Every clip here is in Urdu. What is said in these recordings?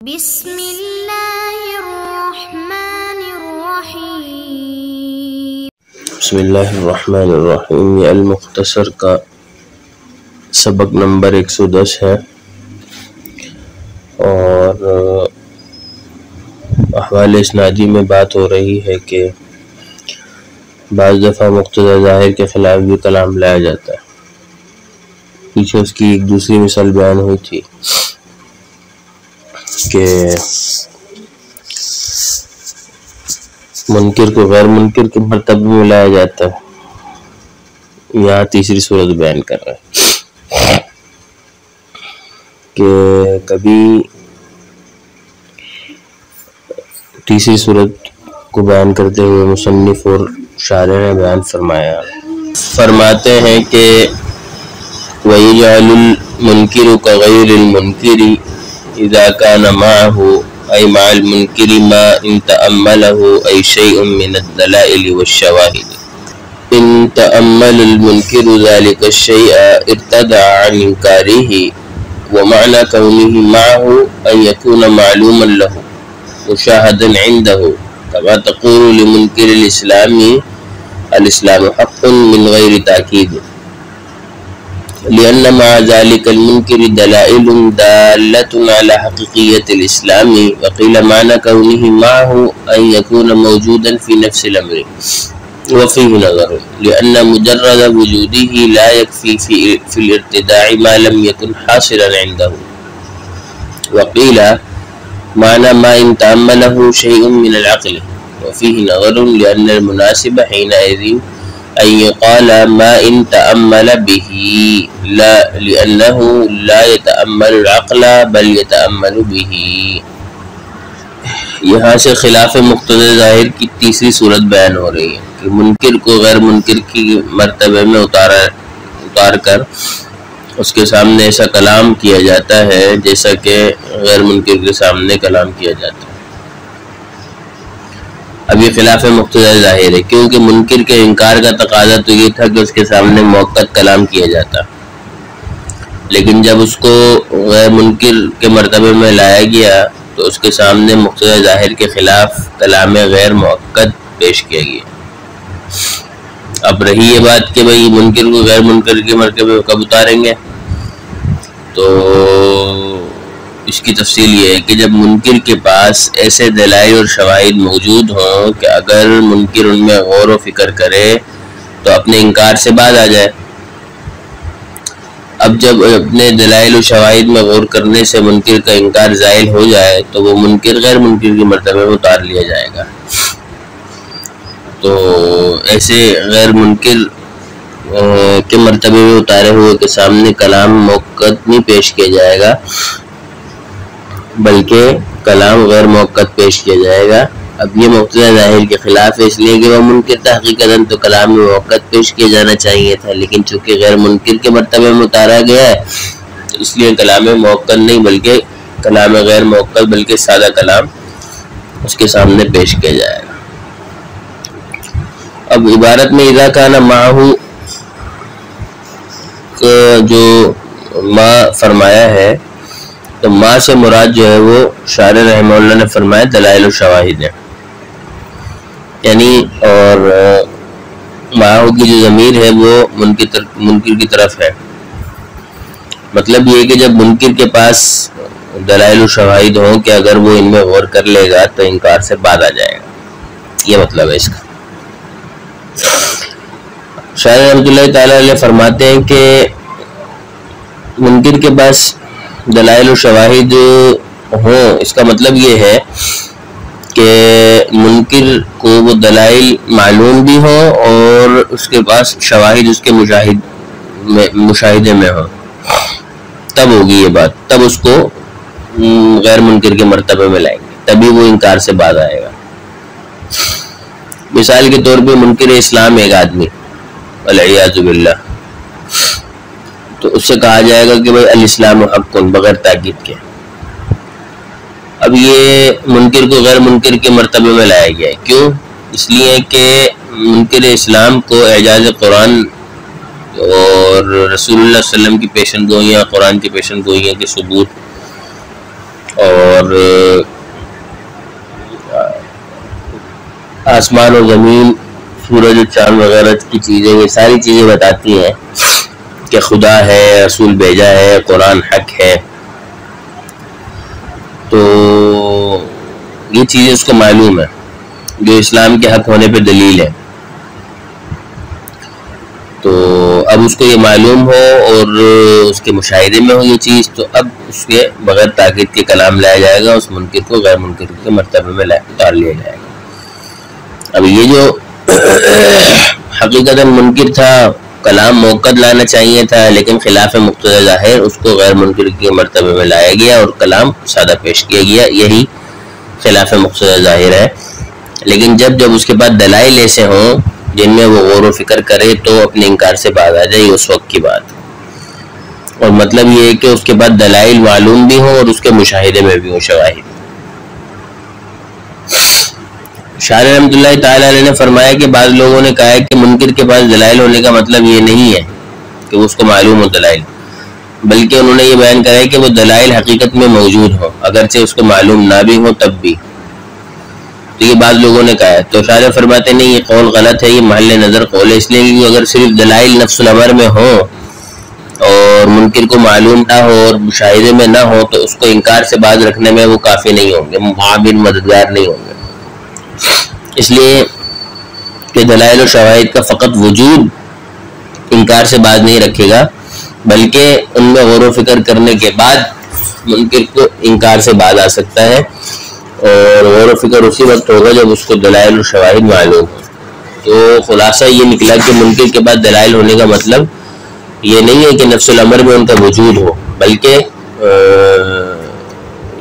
بسم اللہ الرحمن الرحیم۔ بسم اللہ الرحمن الرحیم۔ یہ المختصر کا سبق نمبر 110 ہے، اور احوال اسنادی میں بات ہو رہی ہے کہ بعض دفعہ مقتضی ظاہر کے خلاف بھی کلام لایا جاتا ہے۔ پیچھے اس کی ایک دوسری مثال بیان ہوئی تھی کہ منکر کو غیر منکر کے مرتبے میں لایا جاتا ہے۔ یہاں تیسری صورت بیان کر رہے ہیں کہ کبھی تیسری صورت کو بیان کرتے ہوئے مصنف اور شارح نے بیان فرماتے ہیں کہ وَيَجْعَلُ الْمُنْكِرُ كَغَيْرِ الْمُنْكِرِ إِذَا كَانَ مَعَهُ أي مع المنكر ما إن تأمله أي شيء من الدلائل والشواهد. إن تأمل المنكر ذلك الشيء ارتدع عن إنكاره، ومعنى كونه معه أن يكون معلوما له مشاهدا عنده، كما تقول لمنكر الإسلام حق من غير تأكيد، لأن مع ذلك المنكر دلائل دالة على حقيقية الإسلام. وقيل معنى كونه معه أن يكون موجودا في نفس الأمر، وفيه نظر، لأن مجرد وجوده لا يكفي في الارتداع ما لم يكن حاصلا عنده. وقيل معنى ما إن تأمله شيء من العقل، وفيه نظر، لأن المناسب حينئذ أن يقال ما إن تأمل به، لا لأنه لا يتأمل العقل بل يتأمل به۔ یہاں سے خلاف مقتضی ظاہر کی تیسری صورت بیان ہو رہی ہے کہ منکر کو غیر منکر کی مرتبے میں اتار کر اس کے سامنے ایسا کلام کیا جاتا ہے جیسا کہ غیر منکر کے سامنے کلام کیا جاتا ہے۔ اب یہ خلاف مقتضی ظاہر ہے، کیونکہ منکر کے انکار کا تقاضا تو یہ تھا کہ اس کے سامنے موقت کلام کیا جاتا، لیکن جب اس کو غیر منکر کے مرتبے میں لایا گیا تو اس کے سامنے مقتضی ظاہر کے خلاف کلام غیر موقت پیش کیا گیا۔ اب رہی یہ بات کہ بھئی منکر کو غیر منکر کے مرتبے میں کب اتاریں گے، تو اس کی تفصیل یہ ہے کہ جب منکر کے پاس ایسے دلائل اور شواہد موجود ہوں کہ اگر منکر ان میں غور و فکر کرے تو اپنے انکار سے باز آ جائے۔ اب جب اپنے دلائل و شواہد میں غور کرنے سے منکر کا انکار زائل ہو جائے تو وہ منکر غیر منکر کے مرتبے میں اتار لیا جائے گا۔ تو ایسے غیر منکر کے مرتبے میں اتارے ہوئے کے سامنے کلام موقت نہیں پیش کیا جائے گا، بلکہ کلام غیر موقت پیش کیا جائے گا۔ اب یہ مقتضی ظاہر کے خلاف ہے، اس لیے کہ وہ منکر تھا، حقیقتاً تو کلام موقت پیش کیا جانا چاہیے تھا، لیکن چونکہ غیر منکر کے مرتبے میں اتارا گیا ہے تو اس لیے کلام موقت نہیں بلکہ کلام غیر موقت بلکہ سادہ کلام اس کے سامنے پیش کیا جائے گا۔ اب عبارت میں اذا کان معہ جو ما فرمایا ہے تو ما سے مراد جو ہے وہ شارح رحمہ اللہ نے فرمایا دلائل و شواہد ہے، یعنی اور معہ کی جو ضمیر ہے وہ منکر کی طرف ہے۔ مطلب یہ کہ جب منکر کے پاس دلائل و شواہد ہوں کہ اگر وہ ان میں غور کر لے گا تو انکار سے باز آ جائے گا، یہ مطلب ہے اس کا۔ شارح رحمۃ اللہ تعالیٰ علیہ فرماتے ہیں کہ منکر کے پاس دلائل و شواہد ہوں، اس کا مطلب یہ ہے کہ منکر کو وہ دلائل معلوم بھی ہوں اور اس کے پاس شواہد اس کے مشاہدے میں ہوں، تب ہوگی یہ بات، تب اس کو غیر منکر کے مرتبے میں لائیں گے، تبھی وہ انکار سے باز آئے گا۔ مثال کے طور پہ منکر اسلام ایک آدمی والعیاذ باللہ، تو اس سے کہا جائے گا کہ بھئی الاسلام حق بغیر تاکید کے۔ اب یہ منکر کو غیر منکر کے مرتبے میں لایا گیا ہے، کیوں؟ اس لیے کہ منکر اسلام کو اعجاز قرآن اور رسول اللہ صلی اللہ علیہ وسلم کی پیشن گوئیاں، قرآن کی پیشن گوئیاں کے ثبوت اور آسمان و زمین، سورج و چاند وغیرہ کی چیزیں، یہ ساری چیزیں بتاتی ہیں کہ خدا ہے، رسول بھیجا ہے، قرآن حق ہے. تو یہ چیزیں اس کو معلوم ہے جو اسلام کے حق ہونے پہ دلیل ہے. تو اب اس کو یہ معلوم ہو اور اس کے مشاہدے میں ہو یہ چیز، تو اب اس کے بغیر تاکید کے کلام لایا جائے گا، اس منکر کو غیر منکر کے مرتبے میں اتار لیا جائے گا. اب یہ جو حقیقتاً منکر تھا، کلام موقد لانا چاہیے تھا لیکن خلاف مقتضی ظاہر اس کو غیر منکر کے مرتبے میں لایا گیا اور کلام سادہ پیش کیا گیا، یہی خلاف مقتضی ظاہر ہے. لیکن جب اس کے بعد دلائل ایسے ہوں جن میں وہ غور و فکر کرے تو اپنے انکار سے باز آ جائے، اس وقت کی بات. اور مطلب یہ ہے کہ اس کے بعد دلائل معلوم بھی ہوں اور اس کے مشاہدے میں بھی ہوں شواہد. شارح رحمۃ اللہ تعالیٰ علیہ نے فرمایا کہ بعض لوگوں نے کہا ہے کہ منکر کے پاس دلائل ہونے کا مطلب یہ نہیں ہے کہ اس کو معلوم ہو دلائل، بلکہ انہوں نے یہ بیان کرا ہے کہ وہ دلائل حقیقت میں موجود ہوں اگرچہ اس کو معلوم نہ بھی ہو تب بھی. تو یہ بعض لوگوں نے کہا ہے. تو شارح فرماتے نہیں، یہ قول غلط ہے، یہ محل نظر قول ہے. اس لیے کہ اگر صرف دلائل نفس الامر میں ہو اور منکر کو معلوم نہ ہو اور مشاہدے میں نہ ہو تو اس کو انکار سے باز رکھنے میں وہ کافی نہیں ہوں گے، معاون مددگار نہیں ہوں گے. اس لیے کہ دلائل و شواہد کا فقط وجود انکار سے باز نہیں رکھے گا، بلکہ ان میں غور و فکر کرنے کے بعد منکر کو انکار سے باز آ سکتا ہے. اور غور و فکر اسی وقت ہوگا جب اس کو دلائل و شواہد معلوم ہو. تو خلاصہ یہ نکلا کہ منکر کے بعد دلائل ہونے کا مطلب یہ نہیں ہے کہ نفس الامر میں ان کا وجود ہو، بلکہ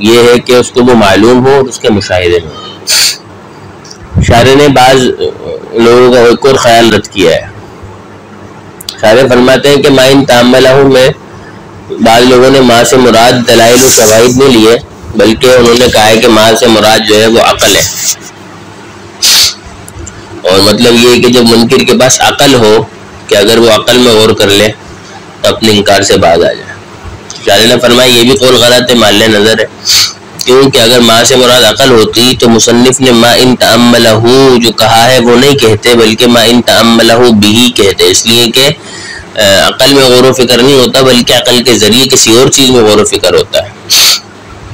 یہ ہے کہ اس کو وہ معلوم ہو اور اس کے مشاہدے میں. شارح نے بعض لوگوں کا ایک اور خیال رد کیا ہے. شارح فرماتے ہیں کہ ما ان تعملہ میں بعض لوگوں نے ما سے مراد دلائل و شواہد نہیں لیے، بلکہ انہوں نے کہا ہے کہ ما سے مراد جو ہے وہ عقل ہے. اور مطلب یہ ہے کہ جب منکر کے پاس عقل ہو کہ اگر وہ عقل میں غور کر لے تو اپنے انکار سے باز آ جائے. شارح نے فرمایا یہ بھی قول غلط ہے، محل نظر ہے، کیونکہ اگر ما سے مراد عقل ہوتی تو مصنف نے ما ان تعملہ جو کہا ہے وہ نہیں کہتے بلکہ ما ان تعملہ بھی کہتے. اس لیے کہ عقل میں غور و فکر نہیں ہوتا بلکہ عقل کے ذریعے کسی اور چیز میں غور و فکر ہوتا ہے.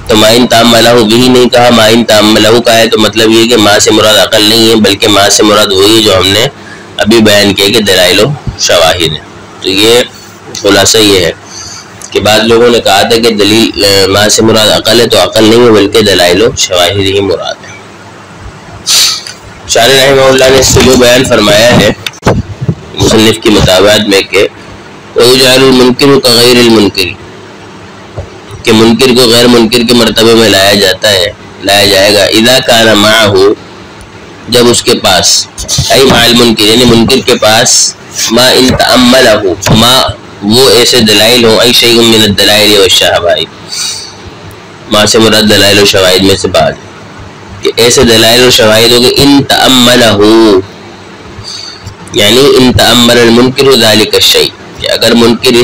تو ما ان تعملہ بھی نہیں کہا، ما ان تعملہ کہا ہے، تو مطلب یہ کہ ما سے مراد عقل نہیں ہے بلکہ ما سے مراد وہی جو ہم نے ابھی بیان کیا کہ دلائل و شواہد ہے. تو یہ خلاصہ یہ ہے کہ بعض لوگوں نے کہا تھا کہ دلیل ما سے مراد عقل ہے، تو عقل نہیں ہے بلکہ دلائل و شواہد ہی مراد ہے. شارح رحمہ اللہ نے اس سے جو بیان فرمایا ہے مصنف کی مطابعت میں کہ وَيُجْعَلُ الْمُنْكِرُ كَغَيْرِ الْمُنْكِرِ، کہ منکر کو غیر منکر کے مرتبے میں لایا جائے گا. اذا كان معه، جب اس کے پاس، ای مع المنکر یعنی منکر کے پاس، ما ان تعملہ ما وہ ایسے دلائل ہوں، ای شیء من الدلائل والشواہد، ما سے مراد دلائل و شواہد میں سے بعض کہ ایسے دلائل و شواہد ہو کہ ان تعملہ یعنی ان تعمل المنکر ذلك الشیء، کہ اگر منکر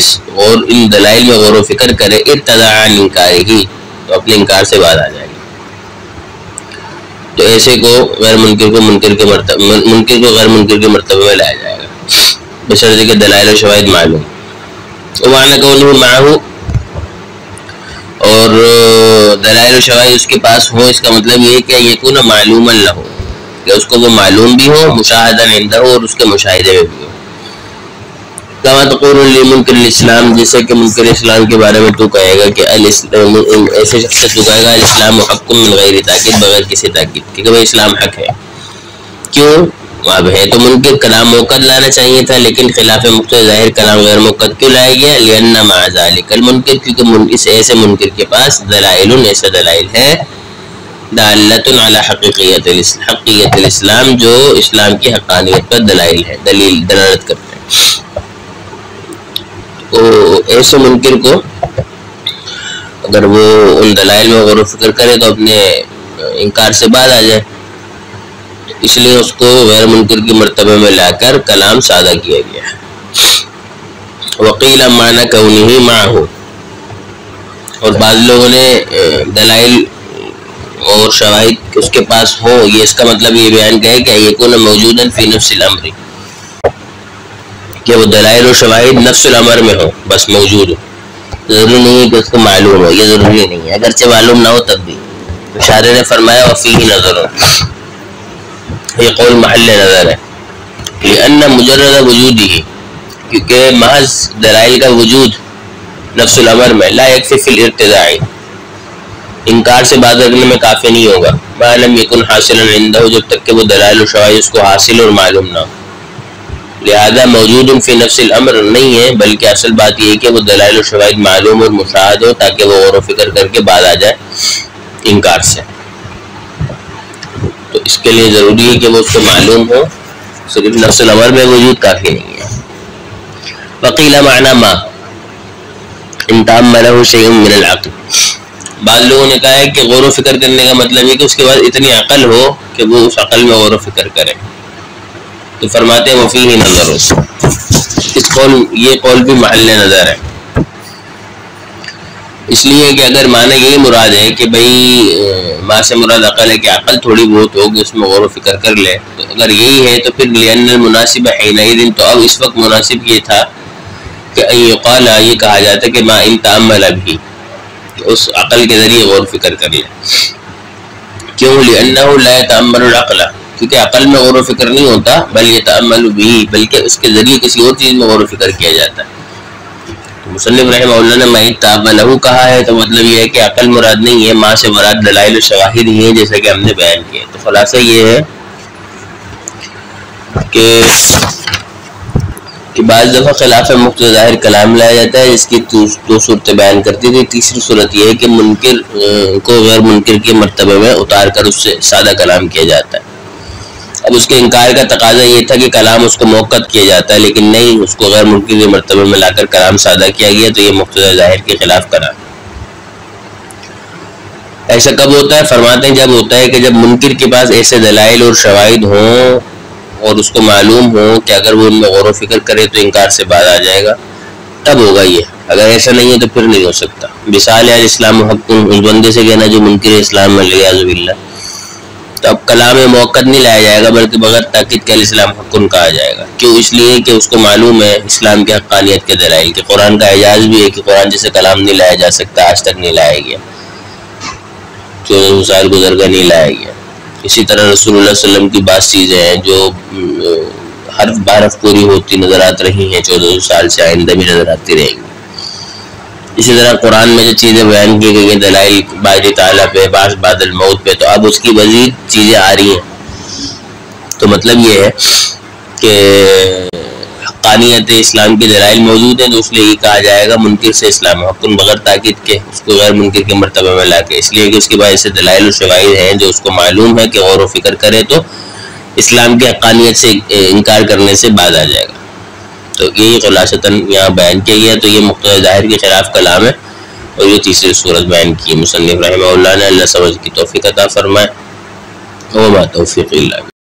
ان دلائل میں غور و فکر کرے ارتدع عن انکارہ تو اپنے انکار سے باز آ جائے گا. تو ایسے کو غیر منکر کو منکر کو غیر منکر کے مرتبے میں لایا جائے گا بشرط کہ دلائل و شواہد معلوم. ومعنی قولہ معہ، اور دلائل و شواہد اس کے پاس ہو، اس کا مطلب یہ ہے کہ یکون معلوما لہ، کہ اس کو وہ معلوم بھی ہو، مشاہدہ عندہ اور اس کے مشاہدے میں بھی ہو. کما تقول لمنکر الاسلام، جیسے کہ منکر اسلام کے بارے میں تو کہے گا کہ ایسے شخص سے تو کہے گا الاسلام حق من غیر تاکید، بغیر کسی تاکید کہ بھائی اسلام حق ہے. کیوں؟ اب ہے تو منکر، کلام موقد لانا چاہیے تھا لیکن خلاف مقتضی ظاہر کلام غیر موقد کیوں لایا گیا؟ لأن مع ذلک المنکر، کیونکہ اس ایسے منکر کے پاس دلائل، ایسا دلائل ہے دالۃ علی حقیقیت الاسلام، جو اسلام کی حقانیت پر دلائل ہے، دلالت کرتے ہیں. تو ایسے منکر کو اگر وہ ان دلائل میں غور و فکر کرے تو اپنے انکار سے باز آ جائے. اس لیے اس کو غیر منکر کے مرتبے میں لا کر کلام سادہ کیا گیا ہے. وقیل معنی کونہ معہ، اور بعض لوگوں نے دلائل اور شواہد اس کے پاس ہو، یہ اس کا مطلب یہ بیان کرے کہ یکون موجودا فی نفس الامر، کہ وہ دلائل اور شواہد نفس الامر میں ہو، بس موجود ہو، ضروری نہیں ہے کہ اس کو معلوم ہو، یہ ضروری نہیں ہے، اگرچہ معلوم نہ ہو تب بھی۔ شارح نے فرمایا وفیہ نظر، یہ قول محل نظر ہے، لأن مجرد وجودہ، کیونکہ محض دلائل کا وجود نفس الامر میں لا یکفی فی الارتداع، انکار سے بات رکھنے میں کافی نہیں ہوگا، ما لم یکن حاصلا عندہ، جب تک کہ وہ دلائل و شواہد اس کو حاصل اور معلوم نہ ہو۔ لہذا موجود فی نفس الامر نہیں ہے، بلکہ اصل بات یہ ہے کہ وہ دلائل و شواہد معلوم اور مشاہد ہو، تاکہ وہ غور و فکر کر کے بعد آ جائے انکار سے۔ تو اس کے لیے ضروری ہے کہ وہ اس کو معلوم ہو، صرف نفس الامر میں وجود کافی نہیں ہے۔ وقیل معنی ما ان تأملہ شیء من العقل، بعض لوگوں نے کہا ہے کہ غور و فکر کرنے کا مطلب ہے کہ اس کے بعد اتنی عقل ہو کہ وہ اس عقل میں غور و فکر کرے، تو فرماتے ہیں وفیہ نظر، یہ قول بھی محل نظر ہے، اس لیے کہ اگر معنی یہی مراد ہے کہ بھئی ما سے مراد عقل ہے کہ عقل تھوڑی بہت ہوگی اس میں غور و فکر کر لے، تو اگر یہی ہے تو پھر لأن المناسب حینئذ، تو اب اس وقت مناسب یہ تھا کہ ان یقال، یہ کہا جاتا ہے کہ ما ان تأمل بھی، کہ اس عقل کے ذریعے غور و فکر کر لے۔ کیوں؟ لأنہ لا يتأمل العقل، کیونکہ عقل میں غور و فکر نہیں ہوتا، بل یتأمل بھی، بلکہ اس کے ذریعے کسی اور چیز میں غور و فکر کیا جاتا ہے۔ مصنف رحمہ اللہ نے ما تأملہ کہا ہے تو مطلب یہ ہے کہ عقل مراد نہیں ہے، ما سے مراد دلائل و شواہد ہی ہیں، جیسا کہ ہم نے بیان کیا۔ تو خلاصہ یہ ہے کہ بعض دفعہ خلاف مقتضی ظاہر کلام لایا جاتا ہے، جس کی دو صورتیں بیان کرتی تھی۔ تیسری صورت یہ ہے کہ منکر کو غیر منکر کے مرتبے میں اتار کر اس سے سادہ کلام کیا جاتا ہے۔ اب اس کے انکار کا تقاضا یہ تھا کہ کلام اس کو موقت کیا جاتا ہے، لیکن نہیں، اس کو غیر منکر کے مرتبے میں لا کر کلام سادہ کیا گیا، تو یہ مقتضی ظاہر کے خلاف کلام۔ ایسا کب ہوتا ہے؟ فرماتے ہیں جب ہوتا ہے کہ جب منکر کے پاس ایسے دلائل اور شواہد ہوں اور اس کو معلوم ہو کہ اگر وہ ان میں غور و فکر کرے تو انکار سے بعد آ جائے گا، تب ہوگا یہ۔ اگر ایسا نہیں ہے تو پھر نہیں ہو سکتا۔ مثال ہے اسلام حق، اس بندے سے کہنا جو منکر اسلام میں والعیاذ باللہ، تو اب کلام موقت نہیں لایا جائے گا، بلکہ بغیر تاکید کے اسلام حق کہا جائے گا۔ کیوں؟ اس لیے کہ اس کو معلوم ہے اسلام کے حقانیت کے دلائل، کہ قرآن کا اعجاز بھی ہے کہ قرآن جیسے کلام نہیں لایا جا سکتا، آج تک نہیں لایا گیا، 1400 سال گزر کر نہیں لایا گیا۔ اسی طرح رسول اللہ صلی اللہ علیہ وسلم کی بعض چیزیں ہیں جو حرف بحرف پوری ہوتی نظر آتی رہی ہیں 1400 سال سے، آئندہ بھی نظر آتی رہیں گی۔ اسی طرح قرآن میں جو چیزیں بیان کی گئی ہیں دلائل باری تعالیٰ پہ، بعد الموت پہ، تو اب اس کی مزید چیزیں آ رہی ہیں۔ تو مطلب یہ ہے کہ حقانیت اسلام کے دلائل موجود ہیں، تو اس لیے یہ کہا جائے گا منکر سے اسلام حق، بغیر تاکید کے اس کو غیر منکر کے مرتبہ میں لا کے، اس لیے کہ اس کے بعد ایسے دلائل و شواہد ہیں جو اس کو معلوم ہے کہ غور و فکر کرے تو اسلام کی حقانیت سے انکار کرنے سے بعد آ جائے گا۔ تو یہی خلاصتاً یہاں بیان کیا گیا، تو یہ مقتضی ظاہر کے خلاف کلام ہے، اور یہ تیسری صورت بیان کی مصنف رحمہ اللہ نے۔ اللہ سمجھ کی توفیق عطا فرمائے، وما توفیق الا باللہ۔